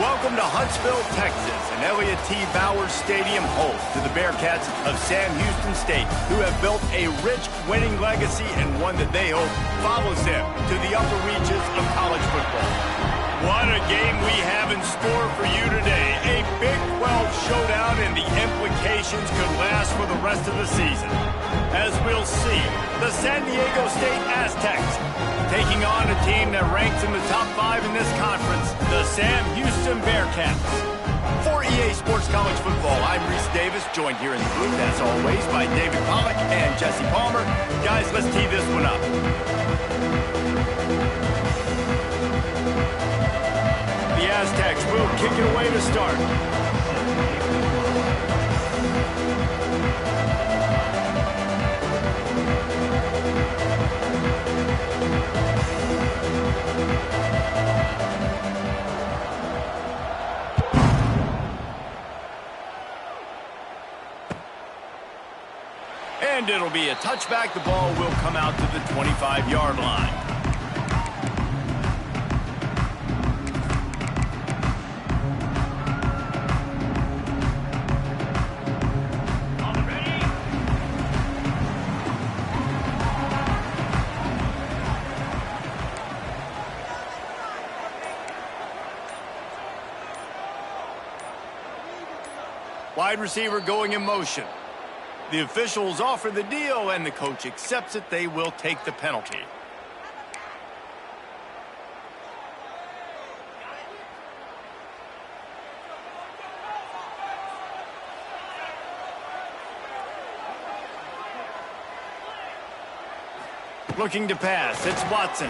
Welcome to Huntsville, Texas, and Elliott T. Bowers Stadium, home to the Bearcats of Sam Houston State, who have built a rich winning legacy and one that they hope follows them to the upper reaches of college football. What a game we have in store for you today. A Big 12 showdown, and the implications could last for the rest of the season. As we'll see, the San Diego State Aztecs taking on a team that ranks in the top 5 in this conference, the Sam Houston Bearcats. For EA Sports College Football, I'm Reese Davis, joined here in the booth, as always, by David Pollack and Jesse Palmer. Guys, let's tee this one up. The Aztecs will kick it away to start. And it'll be a touchback. The ball will come out to the 25-yard line. Wide receiver going in motion. The officials offer the deal, and the coach accepts it. They will take the penalty. Looking to pass. It's Watson.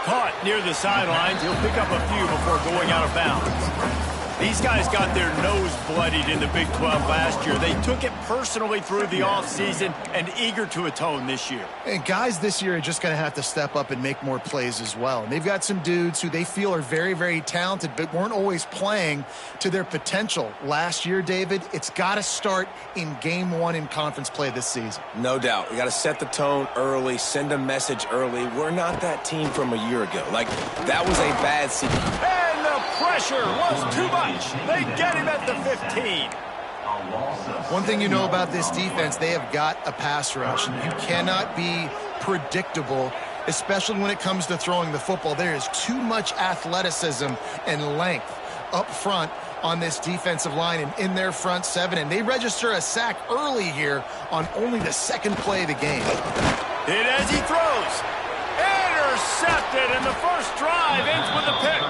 Caught near the sidelines. He'll pick up a few before going out of bounds. These guys got their nose bloodied in the Big 12 last year. They took it personally through the offseason and eager to atone this year. And guys this year are just going to have to step up and make more plays as well. And they've got some dudes who they feel are very, very talented but weren't always playing to their potential. Last year, David, it's got to start in Game 1 in conference play this season. No doubt. We got to set the tone early, send a message early. We're not that team from a year ago. Like, that was a bad season. And the pressure was too much. They get him at the 15. One thing you know about this defense, they have got a pass rush. And you cannot be predictable, especially when it comes to throwing the football. There is too much athleticism and length up front on this defensive line and in their front seven. And they register a sack early here on only the second play of the game. Hit as he throws. Intercepted, and the first drive ends with a pick.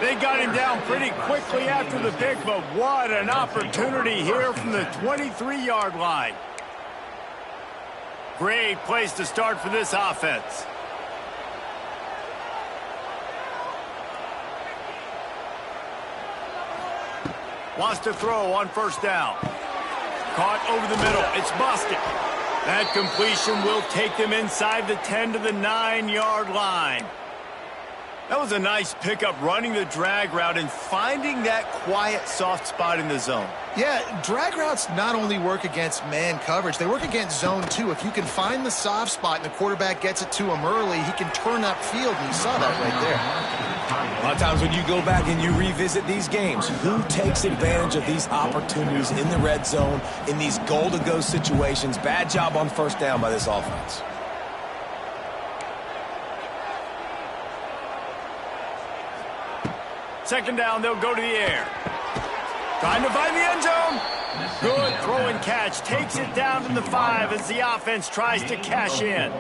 They got him down pretty quickly after the pick, but what an opportunity here from the 23-yard line. Great place to start for this offense. Wants to throw on first down. Caught over the middle. It's busted. That completion will take them inside the 10 to the 9-yard line. That was a nice pickup, running the drag route and finding that quiet, soft spot in the zone. Yeah, drag routes not only work against man coverage, they work against zone too. If you can find the soft spot and the quarterback gets it to him early, he can turn upfield, and you saw that right there. A lot of times when you go back and you revisit these games, who takes advantage of these opportunities in the red zone, in these goal-to-go situations? Bad job on first down by this offense. Second down, they'll go to the air. Trying to find the end zone. Good throw and catch. Takes it down to the 5 as the offense tries to cash in.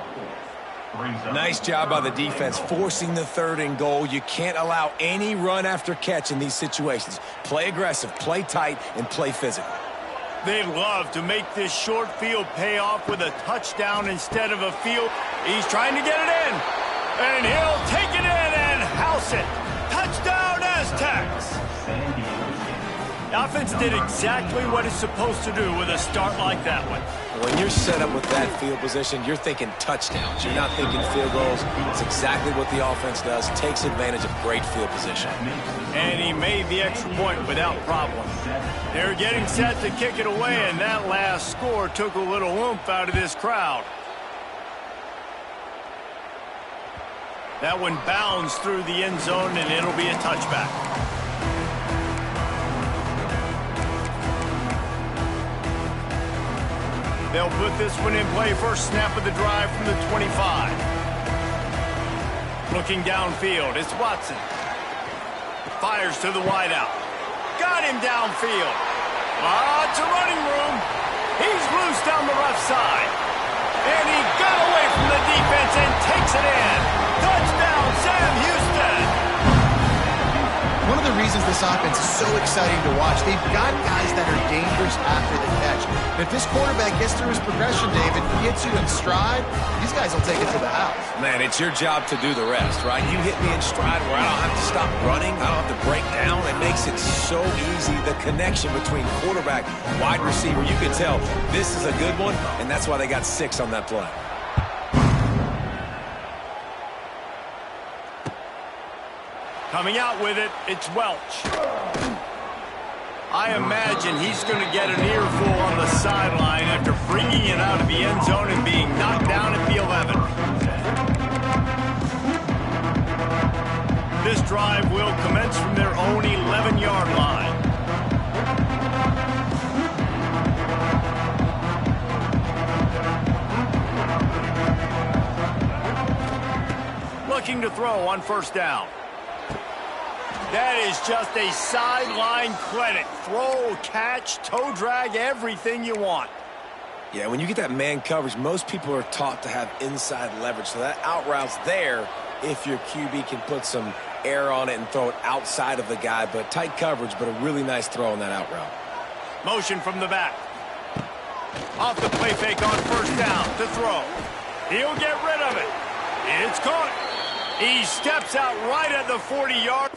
Nice job by the defense forcing the 3rd and goal. You can't allow any run after catch in these situations. Play aggressive, play tight, and play physical. They'd love to make this short field pay off with a touchdown instead of a field. He's trying to get it in. And he'll take it in and house it. Touchdown, Aztecs! The offense did exactly what it's supposed to do with a start like that one. When you're set up with that field position, you're thinking touchdowns. You're not thinking field goals. It's exactly what the offense does. Takes advantage of great field position. And he made the extra point without problem. They're getting set to kick it away, and that last score took a little oomph out of this crowd. That one bounds through the end zone, and it'll be a touchback. They'll put this one in play. First snap of the drive from the 25. Looking downfield, it's Watson. Fires to the wideout. Got him downfield. Lots of running room. He's loose down the left side. And he got away from the defense and takes it in. Touchdown, Sam Houston. One of the reasons this offense is so exciting to watch, they've got guys that are dangerous after the catch. And if this quarterback gets through his progression, David, gets you in stride, these guys will take it to the house. Man, it's your job to do the rest, right? You hit me in stride where I don't have to stop running. I don't have to break down. It makes it so easy. The connection between quarterback, wide receiver, you can tell this is a good one, and that's why they got 6 on that play. Coming out with it, it's Welch. I imagine he's going to get an earful on the sideline after bringing it out of the end zone and being knocked down at the 11. This drive will commence from their own 11-yard line. Looking to throw on first down. That is just a sideline clinic. Throw, catch, toe drag, everything you want. Yeah, when you get that man coverage, most people are taught to have inside leverage. So that out route's there if your QB can put some air on it and throw it outside of the guy. But tight coverage, but a really nice throw on that out route. Motion from the back. Off the play fake on first down to throw. He'll get rid of it. It's caught. He steps out right at the 40-yard.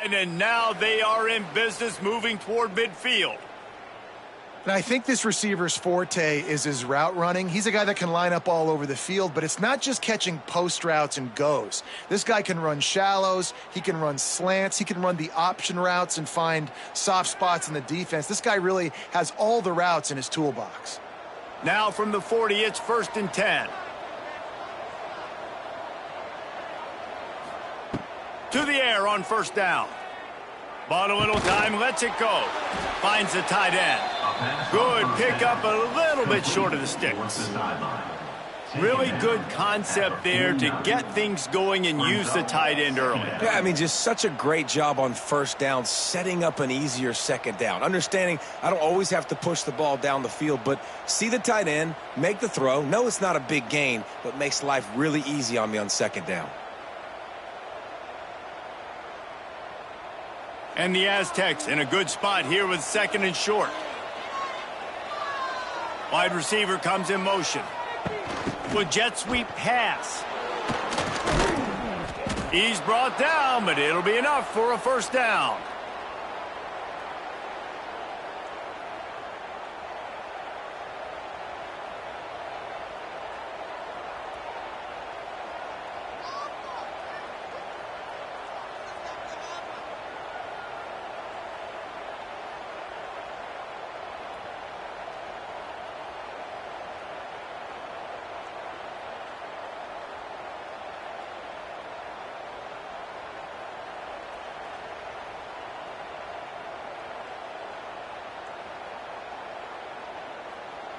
And now they are in business moving toward midfield. And I think this receiver's forte is his route running. He's a guy that can line up all over the field, but it's not just catching post routes and goes. This guy can run shallows, he can run slants, he can run the option routes and find soft spots in the defense. This guy really has all the routes in his toolbox. Now from the 40, it's 1st and 10. To the air on 1st down. Bought a little time, lets it go. Finds the tight end. Good pickup, a little bit short of the sticks. Really good concept there to get things going and use the tight end early. Yeah, I mean, just such a great job on 1st down, setting up an easier 2nd down. Understanding I don't always have to push the ball down the field, but see the tight end, make the throw. No, it's not a big gain, but makes life really easy on me on 2nd down. And the Aztecs in a good spot here with 2nd and short. Wide receiver comes in motion. With jet sweep pass. He's brought down, but it'll be enough for a 1st down.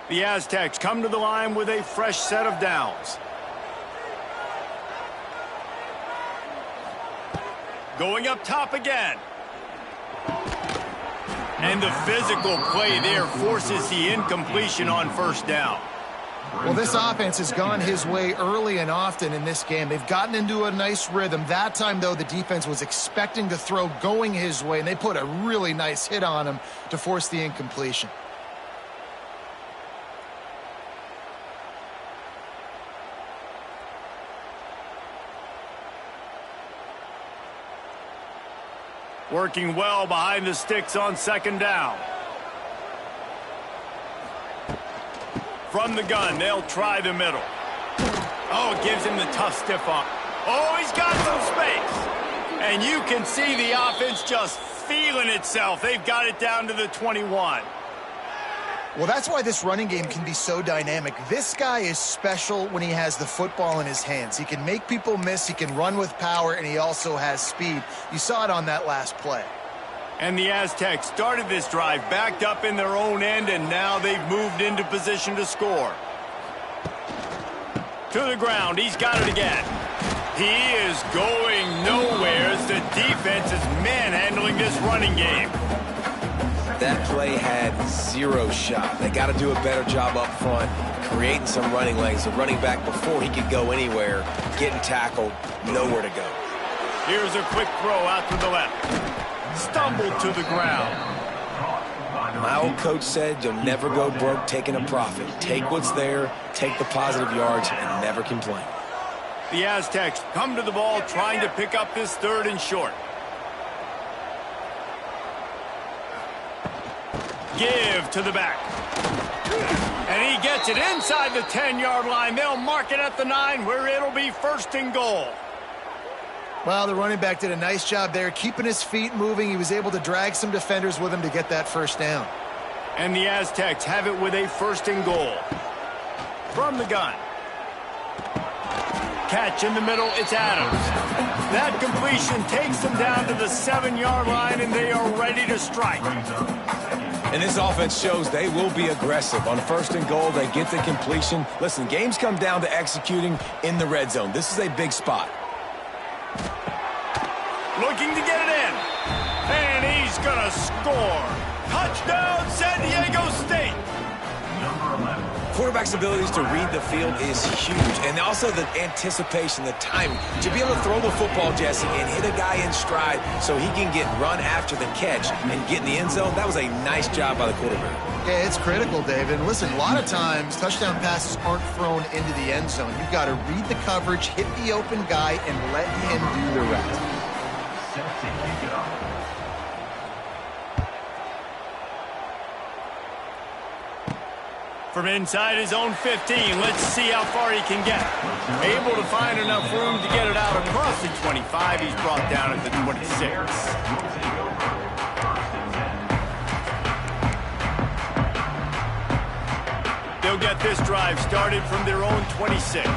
The Aztecs come to the line with a fresh set of downs. Going up top again. And the physical play there forces the incompletion on 1st down. Well, this offense has gone his way early and often in this game. They've gotten into a nice rhythm. That time, though, the defense was expecting the throw going his way, and they put a really nice hit on him to force the incompletion. Working well behind the sticks on 2nd down. From the gun, they'll try the middle. Oh, it gives him the tough stiff arm. Oh, he's got some space. And you can see the offense just feeling itself. They've got it down to the 21. Well, that's why this running game can be so dynamic. This guy is special when he has the football in his hands. He can make people miss, he can run with power, and he also has speed. You saw it on that last play. And the Aztecs started this drive backed up in their own end, and now they've moved into position to score. To the ground, he's got it again. He is going nowhere as the defense is manhandling this running game. That play had 0 shot. They got to do a better job up front, creating some running lanes. The running back, before he could go anywhere, getting tackled, nowhere to go. Here's a quick throw out to the left. Stumbled to the ground. My old coach said you'll never go broke taking a profit. Take what's there, take the positive yards, and never complain. The Aztecs come to the ball trying to pick up this 3rd and short. Give to the back. And he gets it inside the 10-yard line. They'll mark it at the 9 where it'll be 1st and goal. Well, the running back did a nice job there, keeping his feet moving. He was able to drag some defenders with him to get that 1st down. And the Aztecs have it with a 1st and goal. From the gun. Catch in the middle, it's Adams. That completion takes them down to the 7-yard line, and they are ready to strike. And this offense shows they will be aggressive. On 1st and goal, they get the completion. Listen, games come down to executing in the red zone. This is a big spot. Looking to get it in. And he's going to score. Touchdown, San Diego State. Quarterback's abilities to read the field is huge. And also the anticipation, the timing. To be able to throw the football, Jesse, and hit a guy in stride so he can get run after the catch and get in the end zone, that was a nice job by the quarterback. Yeah, it's critical, David. And listen, a lot of times touchdown passes aren't thrown into the end zone. You've got to read the coverage, hit the open guy, and let him do the rest. From inside his own 15, let's see how far he can get. Able to find enough room to get it out across the 25. He's brought down at the 26. They'll get this drive started from their own 26.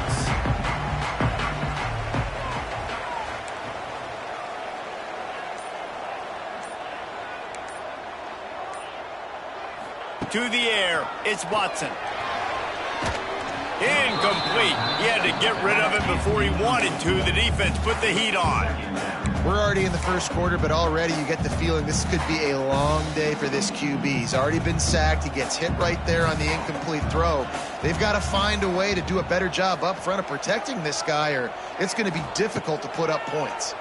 To the air, it's Watson. Incomplete. He had to get rid of it before he wanted to. The defense put the heat on. We're already in the first quarter, but already you get the feeling this could be a long day for this QB. He's already been sacked. He gets hit right there on the incomplete throw. They've got to find a way to do a better job up front of protecting this guy, or it's going to be difficult to put up points.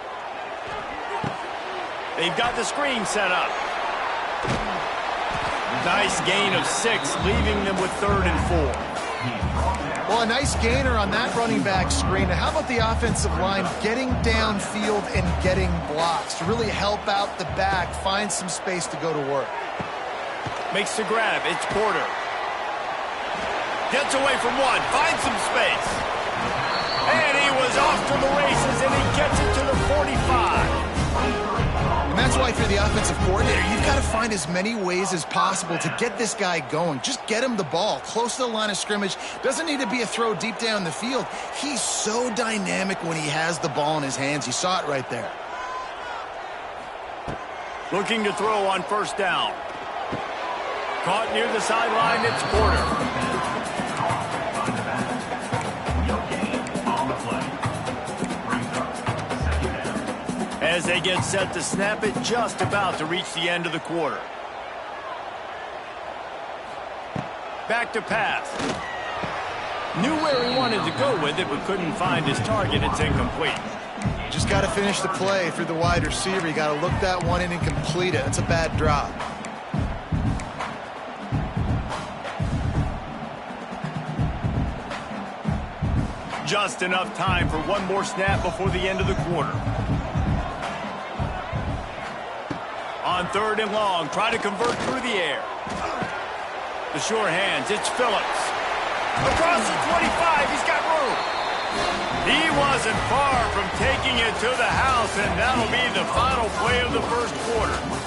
They've got the screen set up. Nice gain of 6, leaving them with 3rd and 4. Well, a nice gainer on that running back screen. Now, how about the offensive line getting downfield and getting blocks to really help out the back, find some space to go to work? Makes the grab. It's Porter. Gets away from one. Finds some space. And he was off to the races, and he gets it to the 45. And that's why, if you're the offensive coordinator, you've got to find as many ways as possible to get this guy going. Just get him the ball close to the line of scrimmage. Doesn't need to be a throw deep down the field. He's so dynamic when he has the ball in his hands. You saw it right there. Looking to throw on 1st down. Caught near the sideline, it's Porter. As they get set to snap it, just about to reach the end of the quarter. Back to pass. Knew where he wanted to go with it, but couldn't find his target. It's incomplete. Just got to finish the play through the wide receiver. You got to look that one in and complete it. It's a bad drop. Just enough time for one more snap before the end of the quarter. On 3rd and long, try to convert through the air. The sure hands, it's Phillips. Across the 25, he's got room. He wasn't far from taking it to the house, and that'll be the final play of the first quarter.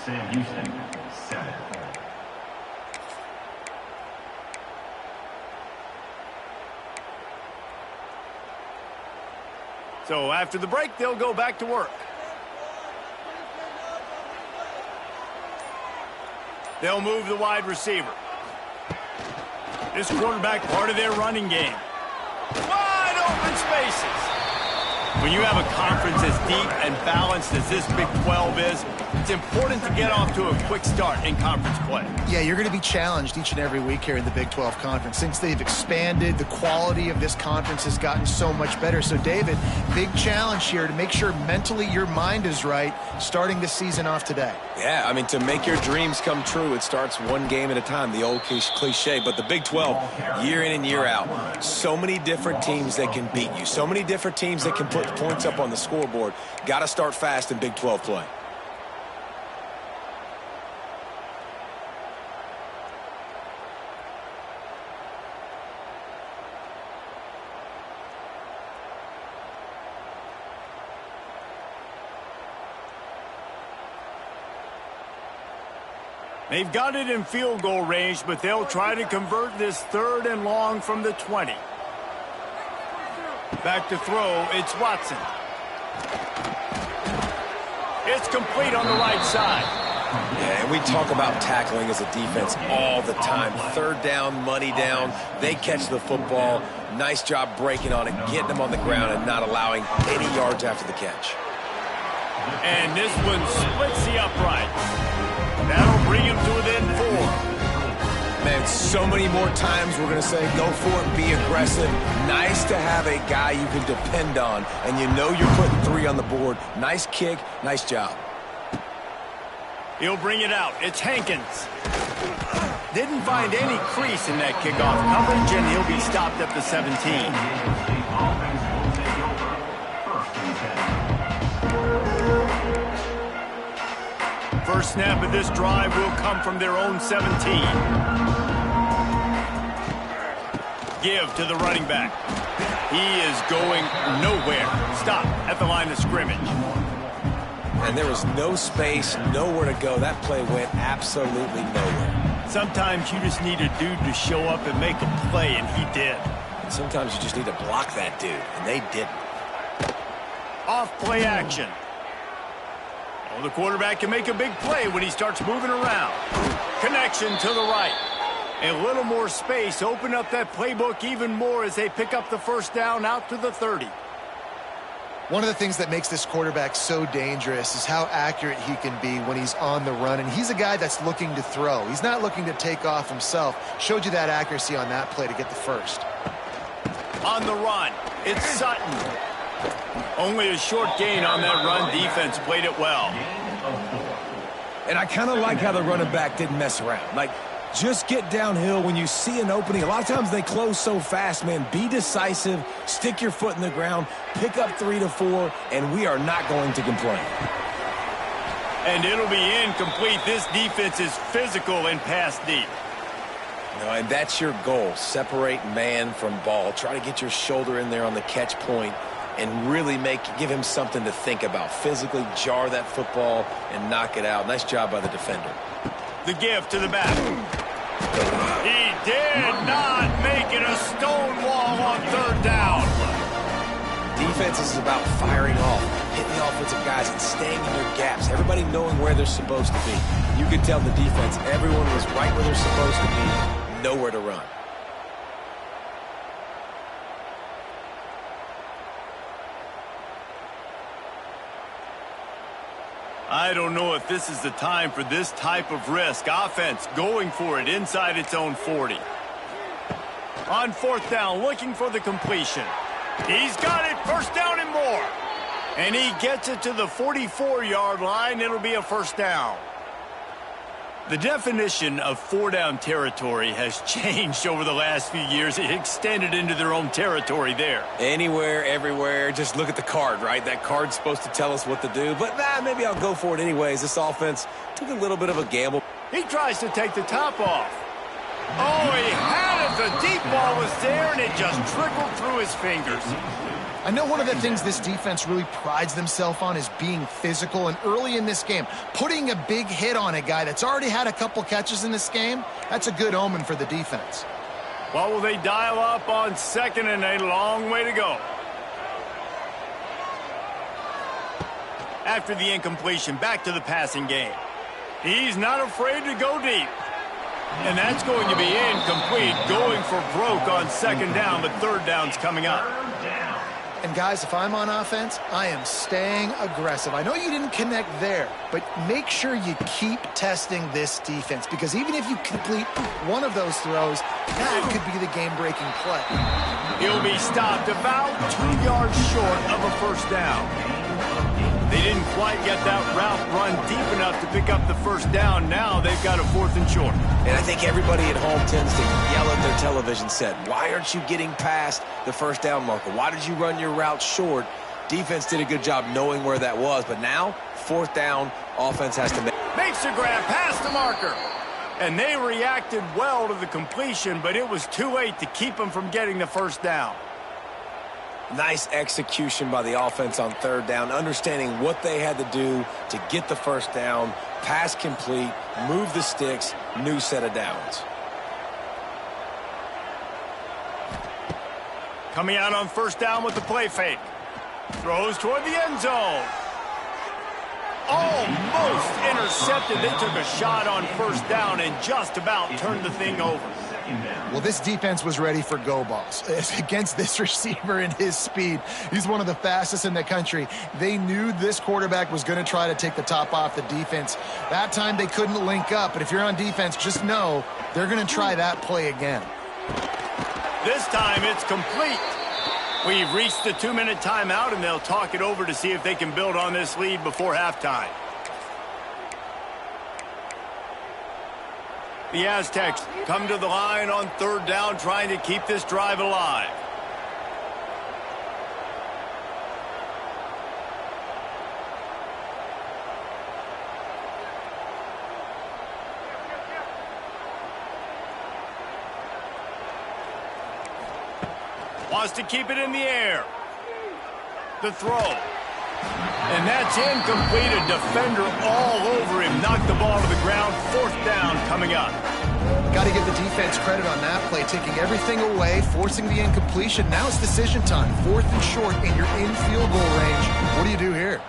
Sam Houston, 7. So after the break, they'll go back to work. They'll move the wide receiver. This quarterback part of their running game. Wide open spaces. When you have a conference as deep and balanced as this Big 12 is, it's important to get off to a quick start in conference play. Yeah, you're going to be challenged each and every week here in the Big 12 Conference. Since they've expanded, the quality of this conference has gotten so much better. So, David, big challenge here to make sure mentally your mind is right starting this season off today. Yeah, I mean, to make your dreams come true, it starts one game at a time, the old cliche. But the Big 12, year in and year out, so many different teams that can beat you, so many different teams that can put points up on the scoreboard. Got to start fast in Big 12 play. They've got it in field goal range, but they'll try to convert this 3rd and long from the 20. Back to throw, it's Watson. It's complete on the right side. Yeah, and we talk about tackling as a defense all the time. 3rd down, money down. They catch the football. Nice job breaking on it, getting them on the ground, and not allowing any yards after the catch. And this one splits the uprights. That'll bring him to within 4. man, so many more times we're going to say go for it, be aggressive. Nice to have a guy you can depend on, and you know you're putting 3 on the board. Nice kick, nice job. He'll bring it out. It's Hankins. Didn't find any crease in that kickoff coverage, and he'll be stopped at the 17. First snap of this drive will come from their own 17. Give to the running back. He is going nowhere. Stop at the line of scrimmage. And there was no space, nowhere to go. That play went absolutely nowhere. Sometimes you just need a dude to show up and make a play, and he did. And sometimes you just need to block that dude, and they didn't. Off play action. Oh, the quarterback can make a big play when he starts moving around. Connection to the right. A little more space. Open up that playbook even more as they pick up the first down out to the 30. One of the things that makes this quarterback so dangerous is how accurate he can be when he's on the run. And he's a guy that's looking to throw. He's not looking to take off himself. Showed you that accuracy on that play to get the first. On the run, it's Sutton. Only a short gain on that run. Defense played it well. And I kind of like how the running back didn't mess around. Like, just get downhill when you see an opening. A lot of times they close so fast, man. Be decisive, stick your foot in the ground, pick up 3 to 4, and we are not going to complain. And it'll be incomplete. This defense is physical and pass deep. No, and that's your goal. Separate man from ball. Try to get your shoulder in there on the catch point and really give him something to think about. Physically jar that football and knock it out. Nice job by the defender. The give to the back. He did not make it a stone wall on 3rd down. Defense is about firing off, hitting the offensive guys and staying in their gaps. Everybody knowing where they're supposed to be. You could tell the defense, everyone was right where they're supposed to be, nowhere to run. I don't know if this is the time for this type of risk. Offense going for it inside its own 40. On 4th down, looking for the completion. He's got it, 1st down and more. And he gets it to the 44-yard line. It'll be a 1st down. The definition of 4-down territory has changed over the last few years. It extended into their own territory there. Anywhere, everywhere. Just look at the card, right? That card's supposed to tell us what to do. But maybe I'll go for it anyways. This offense took a little bit of a gamble. He tries to take the top off. Oh, he had it. The deep ball was there, and it just trickled through his fingers. I know one of the things this defense really prides themselves on is being physical, and early in this game, putting a big hit on a guy that's already had a couple catches in this game, that's a good omen for the defense. Well, will they dial up on 2nd and a long way to go? After the incompletion, back to the passing game. He's not afraid to go deep. And that's going to be incomplete, going for broke on 2nd down, but 3rd down's coming up. And guys, if I'm on offense, I am staying aggressive. I know you didn't connect there, but make sure you keep testing this defense, because even if you complete one of those throws, that could be the game-breaking play. He'll be stopped about 2 yards short of a 1st down. They didn't quite get that route run deep enough to pick up the 1st down. Now they've got a 4th and short. And I think everybody at home tends to yell at their television set, why aren't you getting past the 1st down marker? Why did you run your route short? Defense did a good job knowing where that was, but now 4th down, offense has to make. Makes the grab past the marker. And they reacted well to the completion, but it was too late to keep them from getting the 1st down. Nice execution by the offense on 3rd down, understanding what they had to do to get the 1st down, pass complete, move the sticks, new set of downs. Coming out on 1st down with the play fake. Throws toward the end zone. Almost intercepted. They took a shot on 1st down and just about turned the thing over. Second down. Well, this defense was ready for go balls. Against this receiver and his speed, he's one of the fastest in the country. They knew this quarterback was going to try to take the top off the defense. That time they couldn't link up, but if you're on defense, just know they're going to try that play again. This time it's complete. We've reached the 2-minute timeout, and they'll talk it over to see if they can build on this lead before halftime. The Aztecs come to the line on 3rd down, trying to keep this drive alive. Wants to keep it in the air. The throw. And that's incomplete. A defender all over him. Knocked the ball to the ground. 4th down coming up. Got to give the defense credit on that play, taking everything away, forcing the incompletion. Now it's decision time. 4th and short, and you're in field goal range. What do you do here?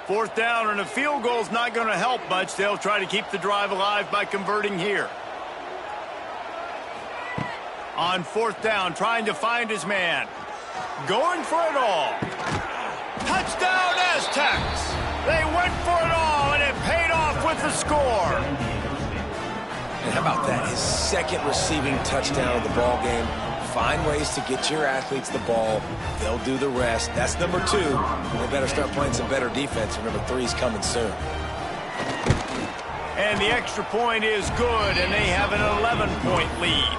Fourth down, and a field goal is not going to help much. They'll try to keep the drive alive by converting here. On 4th down, trying to find his man. Going for it all. Touchdown, Aztecs! They went for it all, and it paid off with the score. And how about that? His 2nd receiving touchdown of the ball game. Find ways to get your athletes the ball. They'll do the rest. That's number 2. They better start playing some better defense. Number 3 is coming soon. And the extra point is good, and they have an 11-point lead.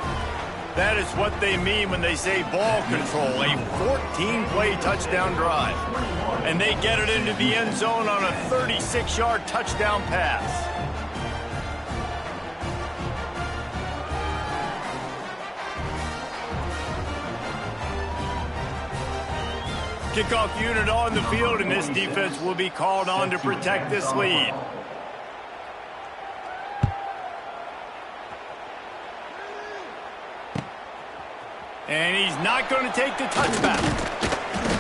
That is what they mean when they say ball control, a 14-play touchdown drive. And they get it into the end zone on a 36-yard touchdown pass. Kickoff unit on the field, and this defense will be called on to protect this lead. And he's not going to take the touchback.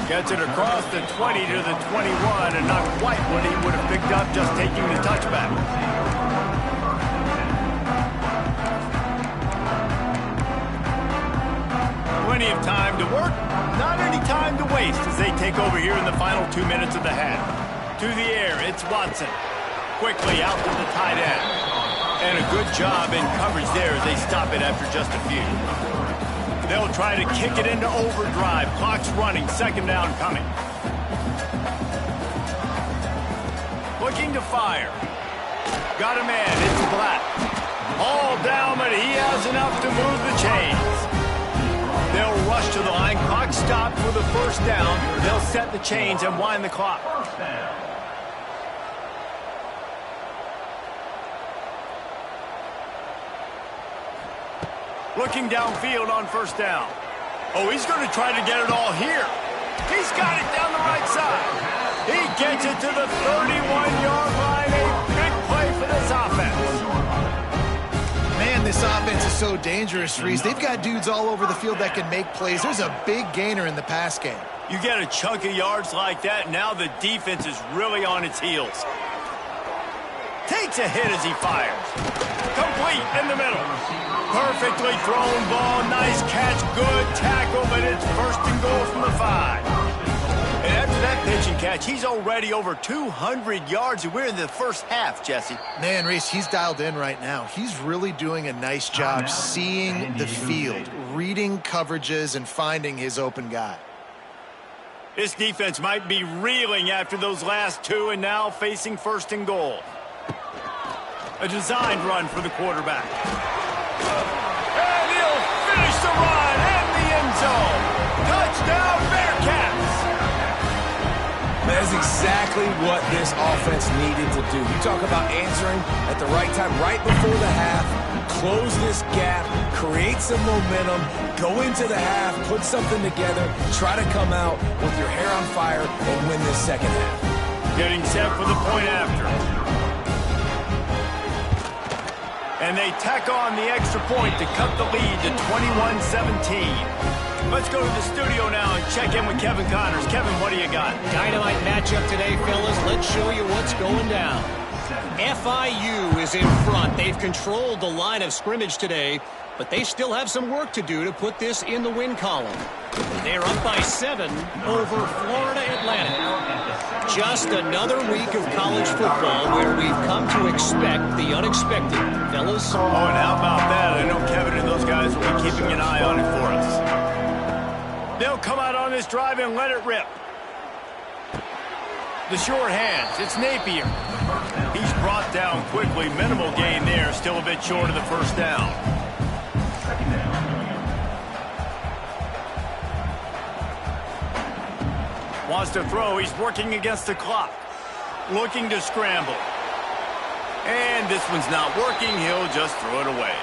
Gets it across the 20 to the 21, and not quite what he would have picked up just taking the touchback. Plenty of time to work, not any time to waste as they take over here in the final 2 minutes of the half. To the air, it's Watson. Quickly out to the tight end. And a good job in coverage there as they stop it after just a few. They'll try to kick it into overdrive. Clock's running, 2nd down coming. Looking to fire. Got a man, it's Black. All down, but he has enough to move the chains. They'll rush to the line. Clock stopped for the 1st down. They'll set the chains and wind the clock. Looking downfield on 1st down. Oh, he's going to try to get it all here. He's got it down the right side. He gets it to the 31-yard line. A big play for this offense. Man, this offense is so dangerous, Reese. They've got dudes all over the field that can make plays. There's a big gainer in the pass game. You get a chunk of yards like that, now the defense is really on its heels. Takes a hit as he fires. Complete in the middle. Perfectly thrown ball. Nice catch. Good tackle, but it's 1st and goal from the 5. And after that pitch and catch, he's already over 200 yards, and we're in the first half, Jesse. Man, Reese, he's dialed in right now. He's really doing a nice job seeing the field, reading coverages, and finding his open guy. This defense might be reeling after those last 2, and now facing 1st and goal. A designed run for the quarterback. And he'll finish the run in the end zone. Touchdown, Bearcats! That is exactly what this offense needed to do. You talk about answering at the right time, right before the half, close this gap, create some momentum, go into the half, put something together, try to come out with your hair on fire and win this 2nd half. Getting set for the point after. And they tack on the extra point to cut the lead to 21-17. Let's go to the studio now and check in with Kevin Connors. Kevin, what do you got? Dynamite matchup today, fellas. Let's show you what's going down. FIU is in front. They've controlled the line of scrimmage today, but they still have some work to do to put this in the win column. They're up by 7 over Florida Atlantic. Just another week of college football where we've come to expect the unexpected. Fellas? Oh, and how about that? I know Kevin and those guys will be keeping an eye on it for us. They'll come out on this drive and let it rip. The short hands. It's Napier. He's brought down quickly. Minimal gain there. Still a bit short of the first down. Wants to throw. He's working against the clock. Looking to scramble. And this one's not working. He'll just throw it away.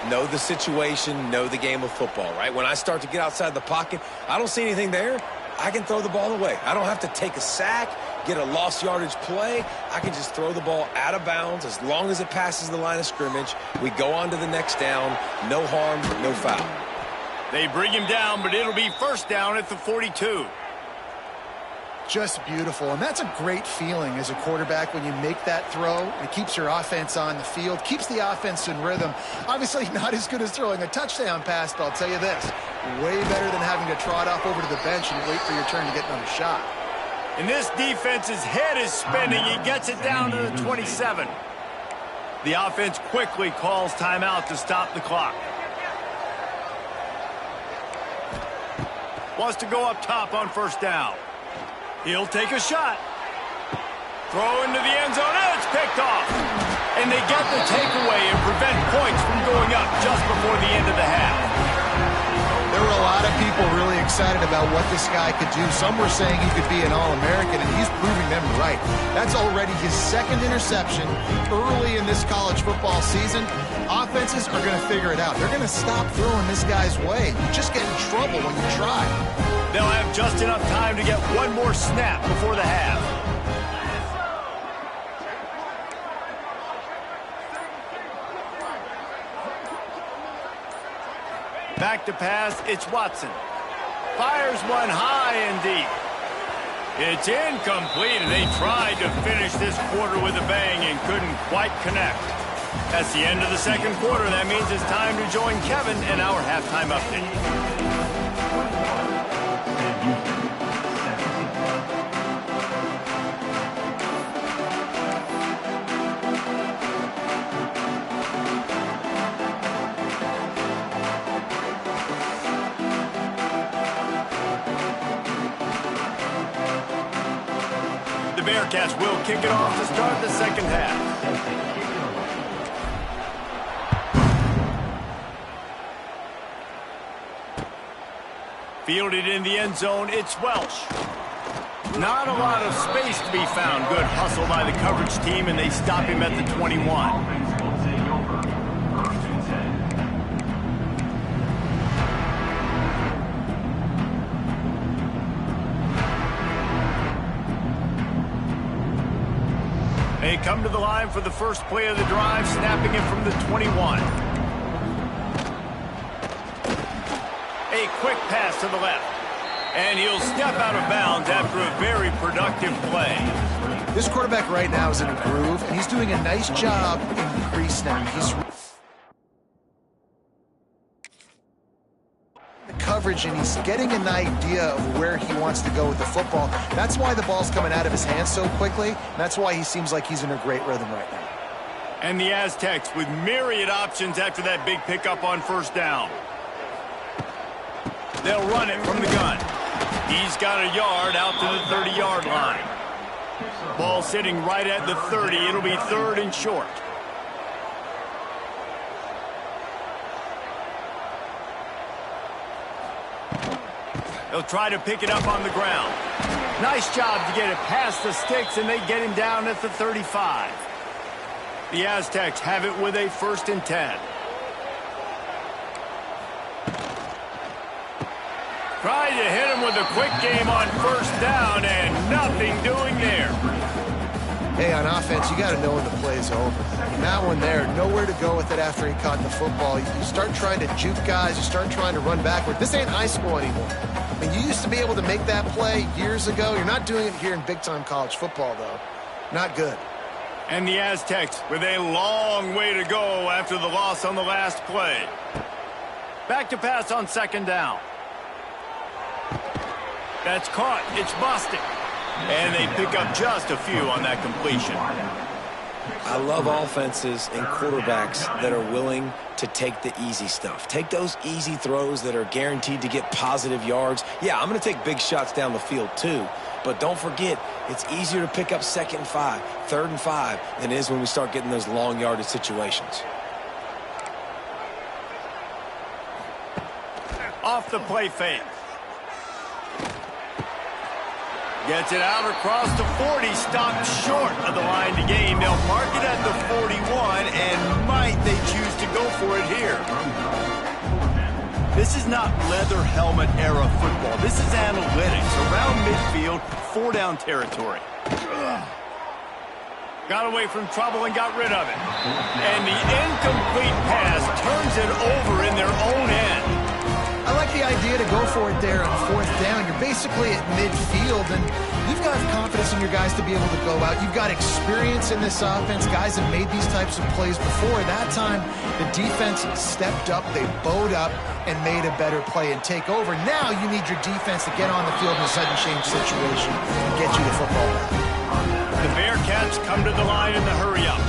Know the situation, know the game of football, right? When I start to get outside the pocket, I don't see anything there. I can throw the ball away. I don't have to take a sack, get a lost yardage play. I can just throw the ball out of bounds as long as it passes the line of scrimmage. We go on to the next down. No harm, no foul. They bring him down, but it'll be first down at the 42. Just beautiful, and that's a great feeling as a quarterback when you make that throw. It keeps your offense on the field, keeps the offense in rhythm. Obviously not as good as throwing a touchdown pass, but I'll tell you this, way better than having to trot off over to the bench and wait for your turn to get another shot. And this defense's head is spinning. He gets it down to the 27. The offense quickly calls timeout to stop the clock. Wants to go up top on first down. He'll take a shot. Throw into the end zone, and it's picked off. And they get the takeaway and prevent points from going up just before the end of the half. There were a lot of people really excited about what this guy could do. Some were saying he could be an All-American, and he's proving them right. That's already his second interception early in this college football season. Offenses are going to figure it out. They're going to stop throwing this guy's way. You just get in trouble when you try. They'll have just enough time to get one more snap before the half. Back to pass, it's Watson. Fires one high and deep. It's incomplete, and they tried to finish this quarter with a bang and couldn't quite connect. That's the end of the second quarter. That means it's time to join Kevin in our halftime update. The Bearcats will kick it off to start the second half. Fielded in the end zone, it's Welsh. Not a lot of space to be found. Good hustle by the coverage team, and they stop him at the 21. They come to the line for the first play of the drive, snapping it from the 21. A quick pass to the left. And he'll step out of bounds after a very productive play. This quarterback right now is in a groove, and he's doing a nice job in crease now. He's coverage, and he's getting an idea of where he wants to go with the football. That's why the ball's coming out of his hands so quickly, and that's why he seems like he's in a great rhythm right now. And the Aztecs with myriad options after that big pickup on first down. They'll run it from the gun. He's got a yard out to the 30-yard line. Ball sitting right at the 30. It'll be third and short. They'll try to pick it up on the ground. Nice job to get it past the sticks, and they get him down at the 35. The Aztecs have it with a 1st and 10. Tried to hit him with a quick game on first down, and nothing doing there. Hey, on offense, you got to know when the play's over. And that one there, nowhere to go with it after he caught the football. You start trying to juke guys. You start trying to run backward. This ain't high school anymore. I mean, you used to be able to make that play years ago. You're not doing it here in big-time college football, though. Not good. And the Aztecs with a long way to go after the loss on the last play. Back to pass on second down. That's caught. It's busted. And they pick up just a few on that completion. I love offenses and quarterbacks that are willing to take the easy stuff. Take those easy throws that are guaranteed to get positive yards. Yeah, I'm going to take big shots down the field too. But don't forget, it's easier to pick up 2nd and 5, 3rd and 5 than it is when we start getting those long yardage situations. Off the play fake. Gets it out across the 40, stopped short of the line to gain. They'll mark it at the 41, and might they choose to go for it here. This is not leather helmet era football. This is analytics. Around midfield, 4-down territory. Got away from trouble and got rid of it. And the incomplete pass turns it over in their own end. I like the idea to go for it there on 4th down. You're basically at midfield, and you've got confidence in your guys to be able to go out. You've got experience in this offense. Guys have made these types of plays before. That time, the defense stepped up, they bowed up, and made a better play and take over. Now you need your defense to get on the field in a sudden change situation and get you the football back. The Bearcats come to the line in the hurry-up.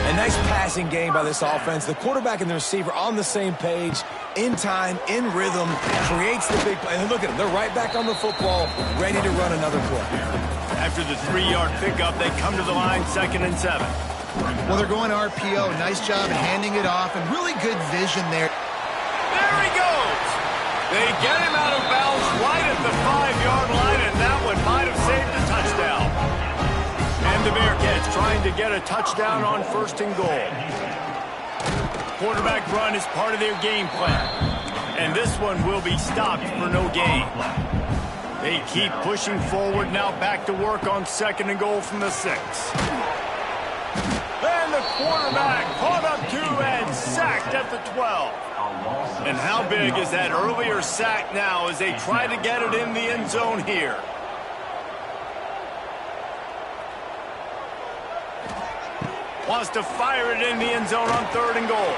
A nice passing game by this offense. The quarterback and the receiver on the same page, in time, in rhythm, creates the big play. And look at them. They're right back on the football, ready to run another play. After the 3-yard pickup, they come to the line 2nd and 7. Well, they're going RPO. Nice job handing it off, and really good vision there. There he goes. They get him out of bounds right at the 5-yard line, and that one might have saved a touchdown. And the Bearcats trying to get a touchdown on 1st and goal. Quarterback run is part of their game plan. And this one will be stopped for no gain. They keep pushing forward, now back to work on 2nd and goal from the 6. And the quarterback caught up to and sacked at the 12. And how big is that earlier sack now as they try to get it in the end zone here? Wants to fire it in the end zone on 3rd and goal.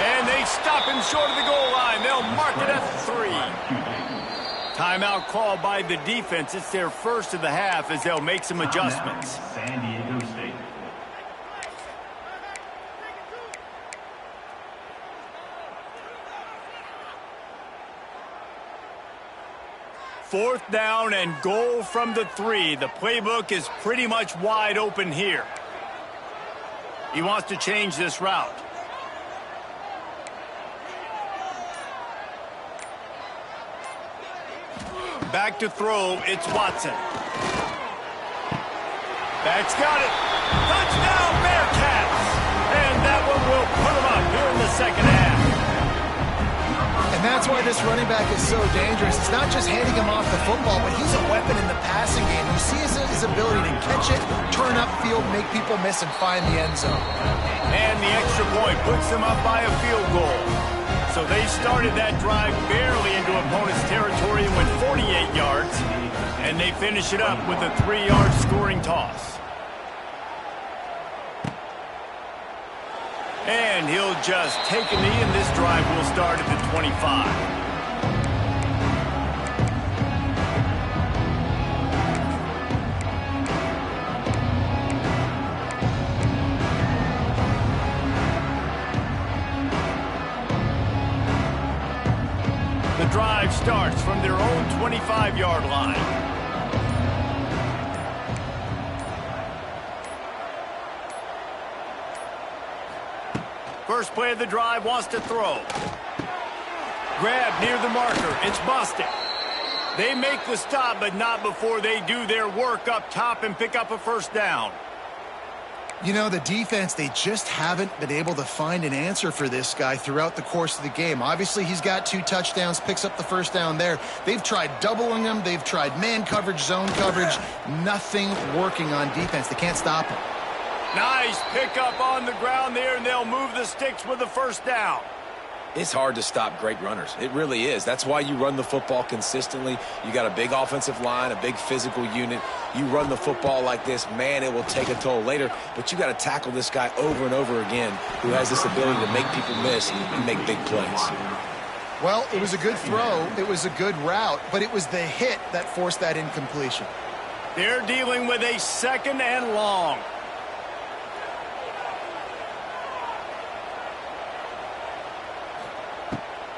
And they stop him short of the goal line. They'll mark it at the 3. Timeout called by the defense. It's their first of the half as they'll make some adjustments. San Diego State. Fourth down and goal from the 3. The playbook is pretty much wide open here. He wants to change this route. Back to throw, it's Watson. That's got it. Touchdown, Bearcats! And that one will put them up here in the 2nd half. And that's why this running back is so dangerous. It's not just handing him off the football, but he's a weapon in the passing game. You see his ability to catch it, turn upfield, make people miss, and find the end zone. And the extra point puts them up by a field goal. So they started that drive barely into opponent's territory and went 48 yards. And they finish it up with a 3-yard scoring toss. And he'll just take a knee, and this drive will start at the 25. The drive starts from their own 25-yard line. First play of the drive, wants to throw. Grab near the marker. It's busted. They make the stop, but not before they do their work up top and pick up a 1st down. You know, the defense, they just haven't been able to find an answer for this guy throughout the course of the game. Obviously, he's got 2 touchdowns, picks up the first down there. They've tried doubling him. They've tried man coverage, zone coverage. Nothing working on defense. They can't stop him. Nice pickup on the ground there, and they'll move the sticks with the first down. It's hard to stop great runners. It really is. That's why you run the football consistently. You got a big offensive line, a big physical unit. You run the football like this, man, it will take a toll later. But you got to tackle this guy over and over again who has this ability to make people miss and make big plays. Well, it was a good throw. It was a good route, but it was the hit that forced that incompletion. They're dealing with a 2nd and long.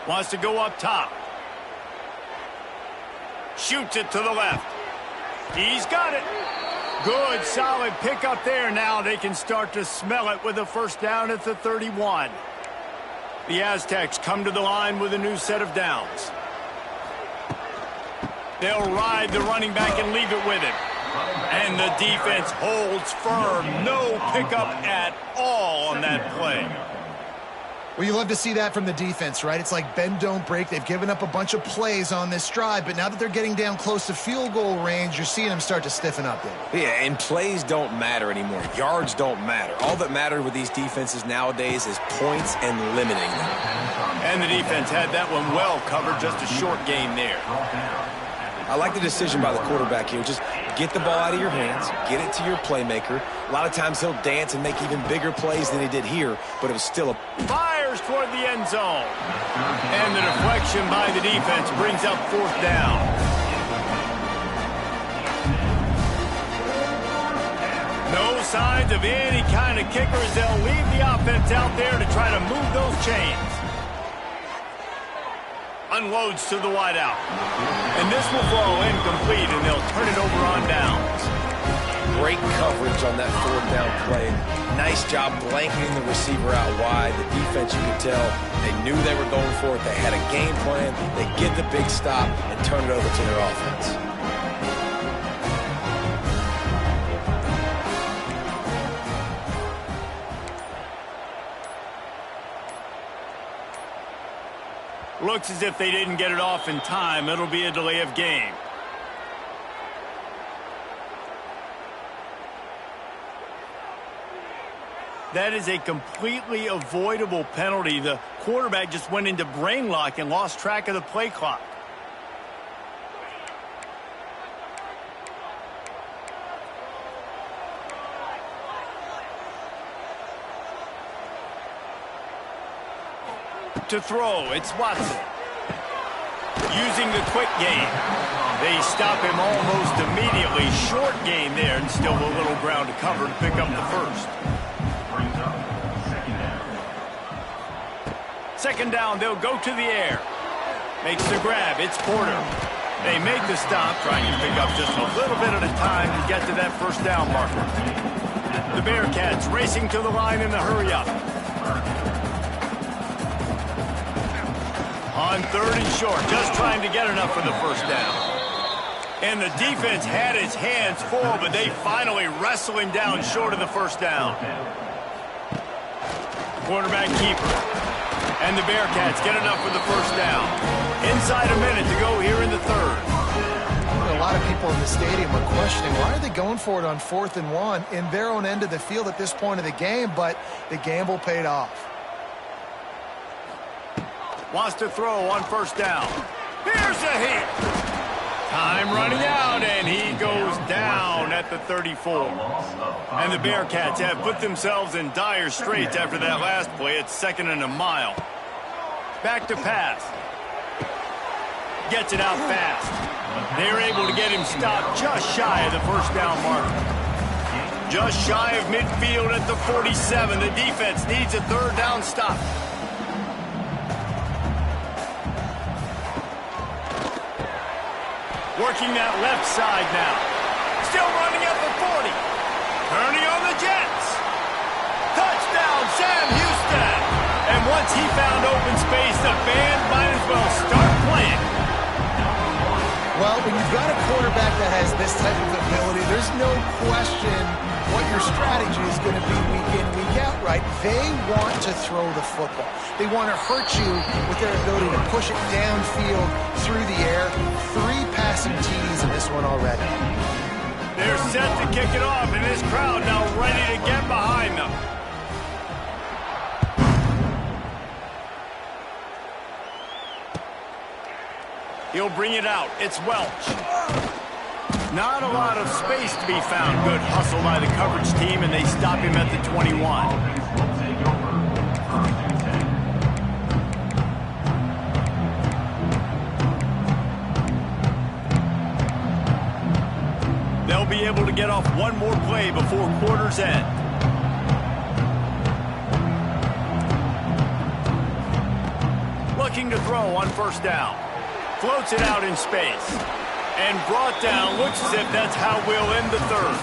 Wants to go up top. Shoots it to the left. He's got it. Good, solid pickup there. Now they can start to smell it with a first down at the 31. The Aztecs come to the line with a new set of downs. They'll ride the running back and leave it with him. And the defense holds firm. No pickup at all on that play. Well, you love to see that from the defense, right? It's like bend, don't break. They've given up a bunch of plays on this drive, but now that they're getting down close to field goal range, you're seeing them start to stiffen up there. Yeah, and plays don't matter anymore. Yards don't matter. All that matters with these defenses nowadays is points and limiting them. And the defense had that one well covered, just a short gain there. I like the decision by the quarterback here. Just get the ball out of your hands, get it to your playmaker. A lot of times he'll dance and make even bigger plays than he did here, but it was still a... Fires toward the end zone. And the deflection by the defense brings up 4th down. No signs of any kind of kickers. They'll leave the offense out there to try to move those chains. Unloads to the wideout. And this will fall incomplete, and they'll turn it over on downs. Great coverage on that 4th down play. Nice job blanketing the receiver out wide. The defense, you could tell, they knew they were going for it. They had a game plan. They get the big stop and turn it over to their offense. Looks as if they didn't get it off in time. It'll be a delay of game. That is a completely avoidable penalty. The quarterback just went into brain lock and lost track of the play clock. To throw, it's Watson. Using the quick game. They stop him almost immediately. Short gain there, and still a little ground to cover to pick up the first. Second down, they'll go to the air. Makes the grab, it's Porter. They make the stop, trying to pick up just a little bit at a time to get to that first down marker. The Bearcats racing to the line in the hurry up. On 3rd and short, just trying to get enough for the first down. And the defense had its hands full, but they finally wrestle him down short of the first down. Quarterback keeper. And the Bearcats get enough for the first down. Inside a minute to go here in the 3rd. A lot of people in the stadium are questioning, why are they going for it on 4th and 1 in their own end of the field at this point of the game, but the gamble paid off. Wants to throw on first down. Here's a hit. Time running out, and he goes down at the 34. And the Bearcats have put themselves in dire straits after that last play. It's 2nd and a mile. Back to pass. Gets it out fast. They're able to get him stopped just shy of the first down marker. Just shy of midfield at the 47. The defense needs a 3rd down stop. Working that left side now. Still running at the 40. Turning on the Jets. Touchdown, Sam Houston. And once he found open space, the band might as well start playing. Well, when you've got a quarterback that has has this type of ability, there's no question what your strategy is going to be week in, week out, right? They want to throw the football. They want to hurt you with their ability to push it downfield through the air. 3 passing TDs in this one already. They're set to kick it off, and this crowd now ready to get behind them. He'll bring it out. It's Welch. Not a lot of space to be found. Good hustle by the coverage team, and they stop him at the 21. They'll be able to get off one more play before quarter's end. Looking to throw on first down. Floats it out in space. And brought down. Looks as if that's how we'll end the third.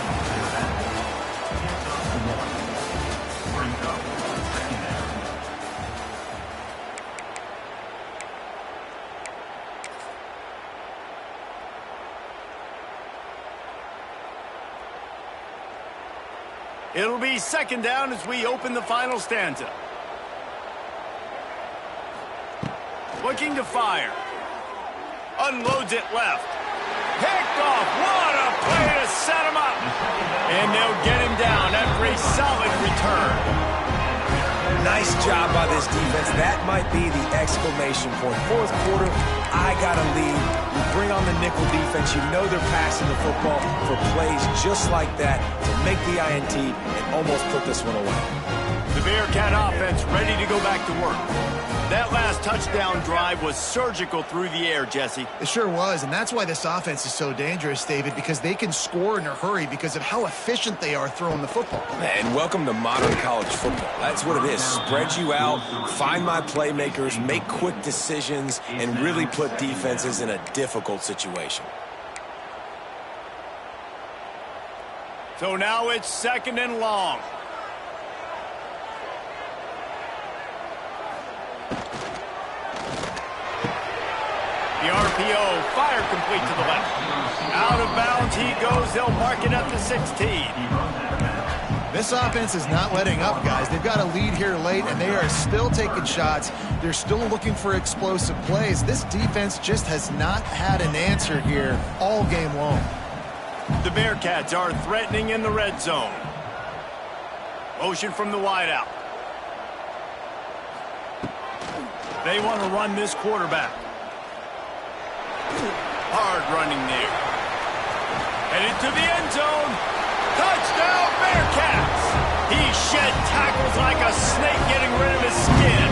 It'll be second down as we open the final stanza. Looking to fire. Unloads it left. Picked off. What a play to set him up. And they'll get him down after a solid return. Nice job by this defense. That might be the exclamation point. Fourth quarter, I got a lead. You bring on the nickel defense. You know they're passing the football for plays just like that to make the INT and almost put this one away. The Bearcat offense ready to go back to work. That last touchdown drive was surgical through the air, Jesse. It sure was, and that's why this offense is so dangerous, David, because they can score in a hurry because of how efficient they are throwing the football. And welcome to modern college football. That's what it is. Spread you out, find my playmakers, make quick decisions, and really put defenses in a difficult situation. So now it's second and long. The RPO, fire complete to the left. Out of bounds he goes. They'll mark it up to 16. This offense is not letting up, guys. They've got a lead here late, and they are still taking shots. They're still looking for explosive plays. This defense just has not had an answer here all game long. The Bearcats are threatening in the red zone. Motion from the wideout. They want to run this quarterback. Hard running there. Headed to the end zone. Touchdown, Bearcats! He shed tackles like a snake getting rid of his skin.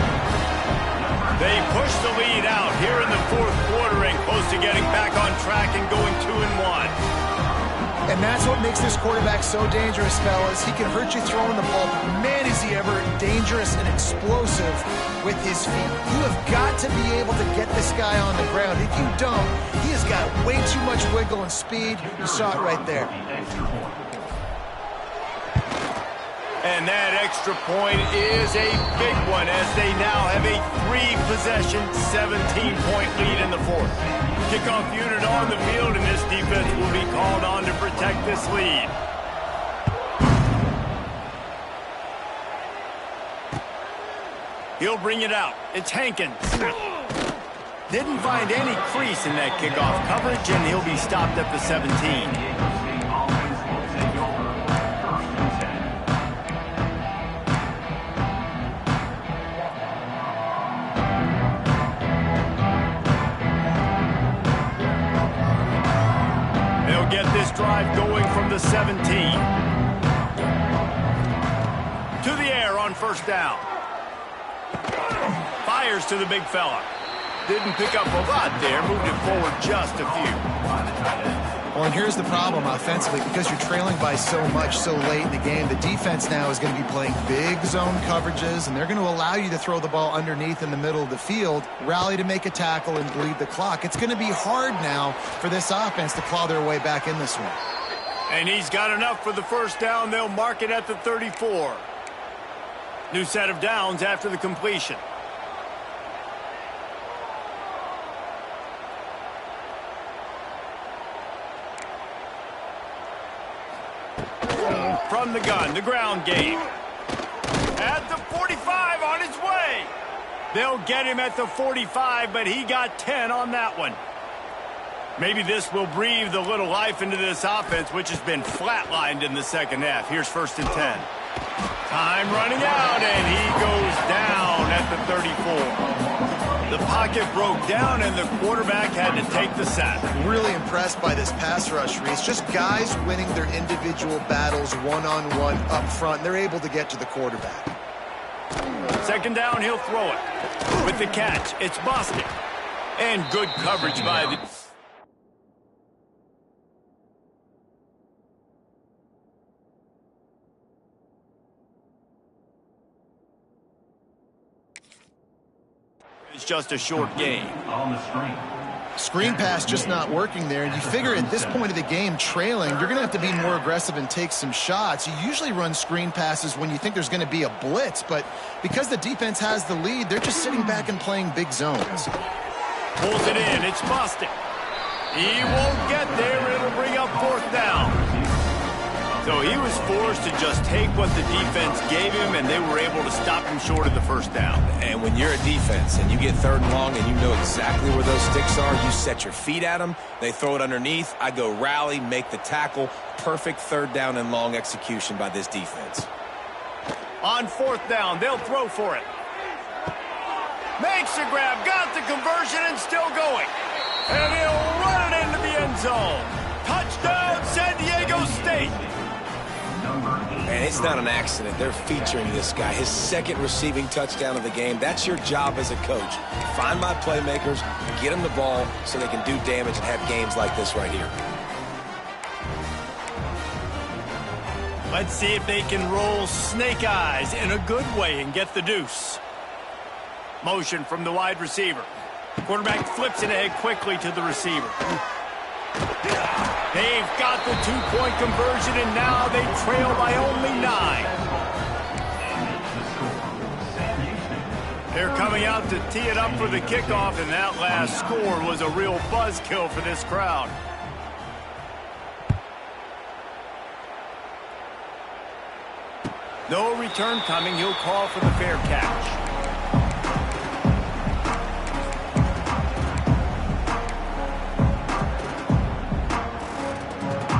They push the lead out here in the fourth quarter and close to getting back on track and going 2-1. And that's what makes this quarterback so dangerous, fellas. He can hurt you throwing the ball, but man, is he ever dangerous and explosive with his feet. You have got to be able to get this guy on the ground. If you don't, he has got way too much wiggle and speed. You saw it right there. And that extra point is a big one as they now have a 3-possession, 17-point lead in the fourth. Kickoff unit on the field, and this defense will be called on to protect this lead. He'll bring it out. It's Hankins. Didn't find any crease in that kickoff coverage, and he'll be stopped at the 17. Get this drive going from the 17. To the air on first down. Fires to the big fella. Didn't pick up a lot there. Moved it forward just a few. Well, and here's the problem offensively. Because you're trailing by so much so late in the game, the defense now is going to be playing big zone coverages, and they're going to allow you to throw the ball underneath in the middle of the field, rally to make a tackle, and bleed the clock. It's going to be hard now for this offense to claw their way back in this one. And he's got enough for the first down. They'll mark it at the 34. New set of downs after the completion. From the gun, the ground game. At the 45, on his way. They'll get him at the 45, but he got 10 on that one. Maybe this will breathe a little life into this offense, which has been flatlined in the second half. Here's 1st and 10. Time running out, and he goes down at the 34. The pocket broke down, and the quarterback had to take the sack. Really impressed by this pass rush, Reese. Just guys winning their individual battles one-on-one up front. They're able to get to the quarterback. 2nd down, he'll throw it. With the catch, it's Bostic. And good coverage by the... It's just a short game. On the screen. Screen pass just not working there, and you figure at this point of the game, trailing, you're going to have to be more aggressive and take some shots. You usually run screen passes when you think there's going to be a blitz, but because the defense has the lead, they're just sitting back and playing big zones. Pulls it in. It's Bostic. He won't get there. It'll bring up 4th down. So he was forced to just take what the defense gave him, and they were able to stop him short of the 1st down. And when you're a defense and you get 3rd and long and you know exactly where those sticks are, you set your feet at them, they throw it underneath, I go rally, make the tackle. Perfect 3rd down and long execution by this defense. On 4th down, they'll throw for it. Makes the grab, got the conversion, and still going. And he'll run it into the end zone. Touchdown, San Diego State. And it's not an accident. They're featuring this guy. His 2nd receiving touchdown of the game. That's your job as a coach. Find my playmakers, get them the ball so they can do damage and have games like this right here. Let's see if they can roll snake eyes in a good way and get the deuce. Motion from the wide receiver. Quarterback flips it ahead quickly to the receiver. They've got the 2-point conversion, and now they trail by only 9. They're coming out to tee it up for the kickoff, and that last score was a real buzzkill for this crowd. No return coming. He'll call for the fair catch.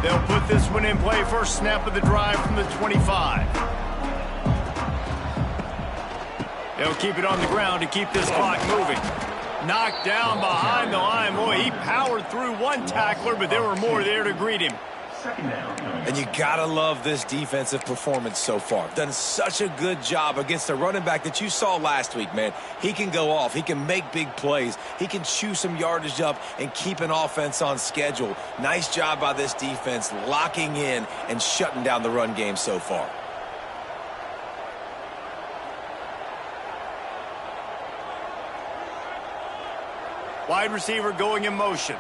They'll put this one in play. 1st snap of the drive from the 25. They'll keep it on the ground to keep this clock moving. Knocked down behind the line. Boy, he powered through one tackler, but there were more there to greet him. And you gotta love this defensive performance so far. Done such a good job against the running back that you saw last week, man. He can go off. He can make big plays. He can chew some yardage up and keep an offense on schedule. Nice job by this defense locking in and shutting down the run game so far. Wide receiver going in motion.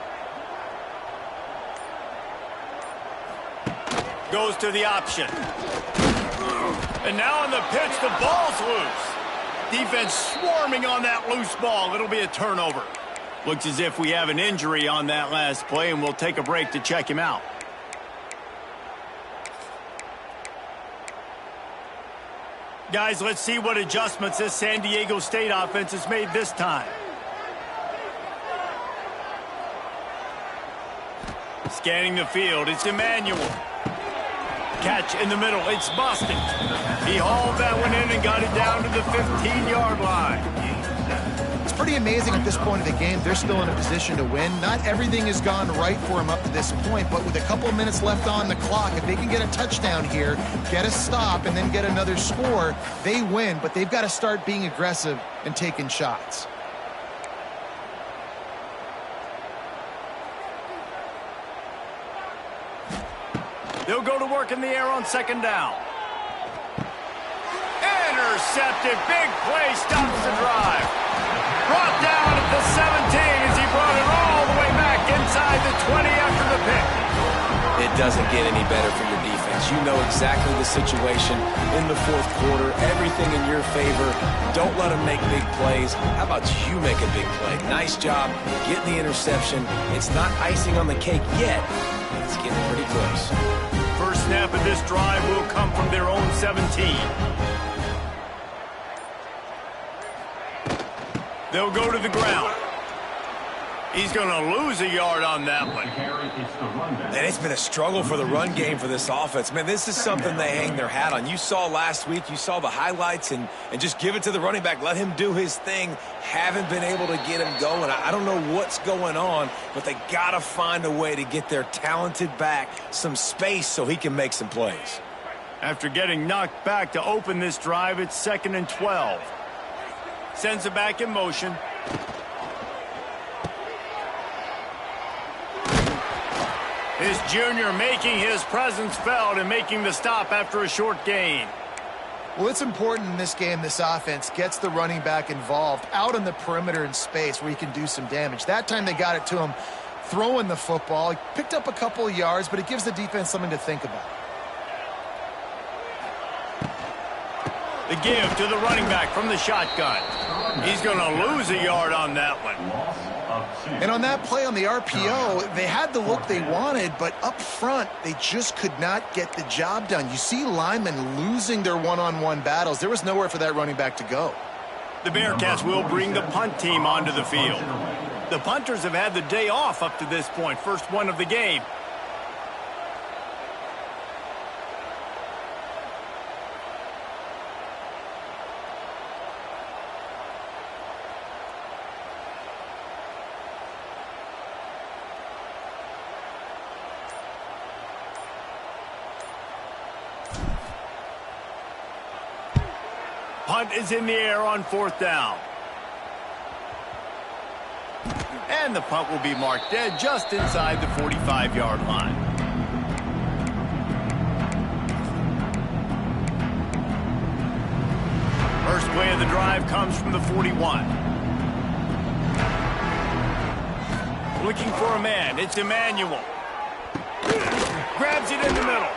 Goes to the option. And now on the pitch, the ball's loose. Defense swarming on that loose ball. It'll be a turnover. Looks as if we have an injury on that last play, and we'll take a break to check him out. Guys, let's see what adjustments this San Diego State offense has made this time. Scanning the field, it's Emmanuel. Catch in the middle, it's Bostic. He hauled that one in and got it down to the 15-yard line. It's pretty amazing at this point of the game. They're still in a position to win. Not everything has gone right for them up to this point, but with a couple of minutes left on the clock, if they can get a touchdown here, get a stop, and then get another score, they win, but they've got to start being aggressive and taking shots. They'll go to work in the air on 2nd down. Intercepted. Big play. Stops the drive. Brought down at the 17 as he brought it all the way back inside the 20 after the pick. It doesn't get any better for your defense. You know exactly the situation in the 4th quarter. Everything in your favor. Don't let them make big plays. How about you make a big play? Nice job getting the interception. It's not icing on the cake yet. It's getting pretty close. first snap of this drive will come from their own 17. They'll go to the ground. He's going to lose a yard on that one. And it's been a struggle for the run game for this offense. Man, this is something they hang their hat on. You saw last week, you saw the highlights, and just give it to the running back. Let him do his thing. Haven't been able to get him going. I don't know what's going on, but they got to find a way to get their talented back some space so he can make some plays. After getting knocked back to open this drive, it's 2nd and 12. Sends it back in motion. His junior making his presence felt and making the stop after a short gain. Well, it's important in this game this offense gets the running back involved out on the perimeter in space where he can do some damage. That time they got it to him throwing the football. He picked up a couple of yards, but it gives the defense something to think about. The give to the running back from the shotgun. He's going to lose a yard on that one. And on that play on the RPO, they had the look they wanted, but up front, they just could not get the job done. You see linemen losing their one-on-one battles. There was nowhere for that running back to go. The Bearcats will bring the punt team onto the field. The punters have had the day off up to this point, first one of the game. Punt is in the air on 4th down. And the punt will be marked dead just inside the 45-yard line. First play of the drive comes from the 41. Looking for a man. It's Emmanuel. Grabs it in the middle.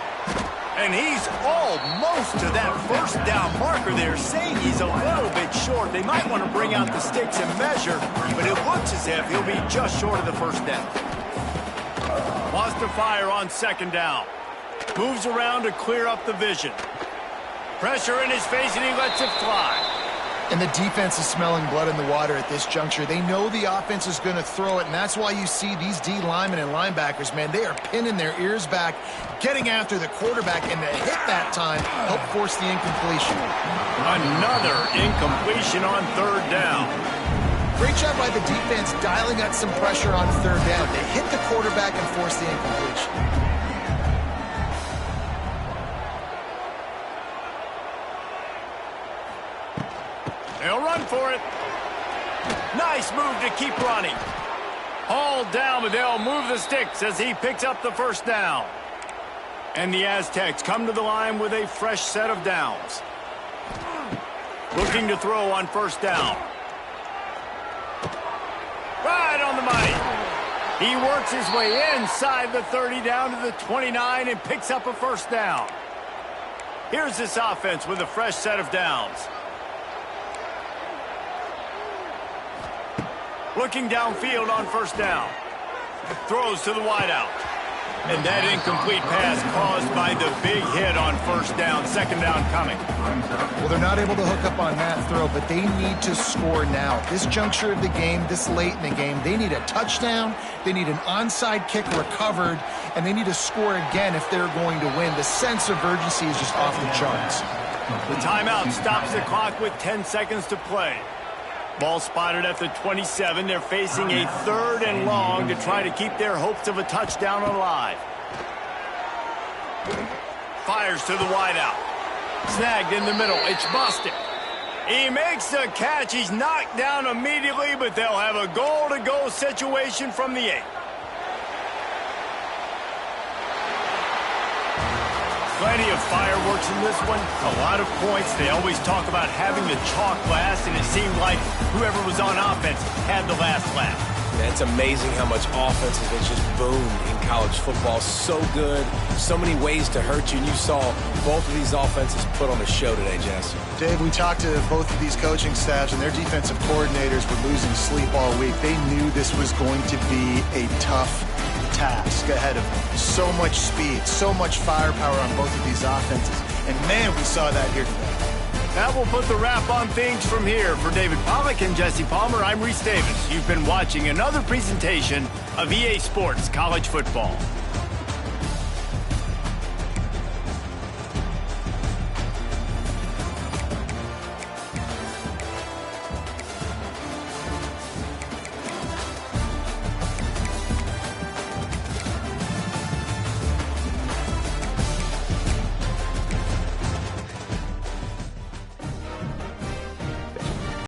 And he's almost to that first down marker there, saying he's a little bit short. They might want to bring out the sticks and measure, but it looks as if he'll be just short of the first down. Wants to fire on 2nd down. Moves around to clear up the vision. Pressure in his face, and he lets it fly. And the defense is smelling blood in the water at this juncture. They know the offense is going to throw it, and that's why you see these D linemen and linebackers, man, they are pinning their ears back, getting after the quarterback, and the hit that time helped force the incompletion. Another incompletion on 3rd down. Great job by the defense dialing up some pressure on 3rd down. They hit the quarterback and forced the incompletion. They'll run for it. Nice move to keep running. Hauled down, but they'll move the sticks as he picks up the first down. And the Aztecs come to the line with a fresh set of downs. Looking to throw on 1st down. Right on the money. He works his way inside the 30 down to the 29 and picks up a first down. Here's this offense with a fresh set of downs. Looking downfield on 1st down. Throws to the wideout. And that incomplete pass caused by the big hit on 1st down. 2nd down coming. Well, they're not able to hook up on that throw, but they need to score now. This juncture of the game, this late in the game, they need a touchdown, they need an onside kick recovered, and they need to score again if they're going to win. The sense of urgency is just off the charts. The timeout stops the clock with 10 seconds to play. Ball spotted at the 27. They're facing a 3rd and long to try to keep their hopes of a touchdown alive. Fires to the wideout. Snagged in the middle. It's Bostic. He makes the catch. He's knocked down immediately, but they'll have a goal-to-go situation from the 8. Plenty of fireworks in this one. A lot of points. They always talk about having the chalk last, and it seemed like whoever was on offense had the last laugh. It's amazing how much offense has just boomed in college football. So good. So many ways to hurt you. And you saw both of these offenses put on a show today, Jess. Dave, we talked to both of these coaching staffs, and their defensive coordinators were losing sleep all week. They knew this was going to be a tough task ahead of them. So much speed, so much firepower on both of these offenses. And, man, we saw that here today. That will put the wrap on things from here. For David Pollack and Jesse Palmer, I'm Reese Davis. You've been watching another presentation of EA Sports College Football.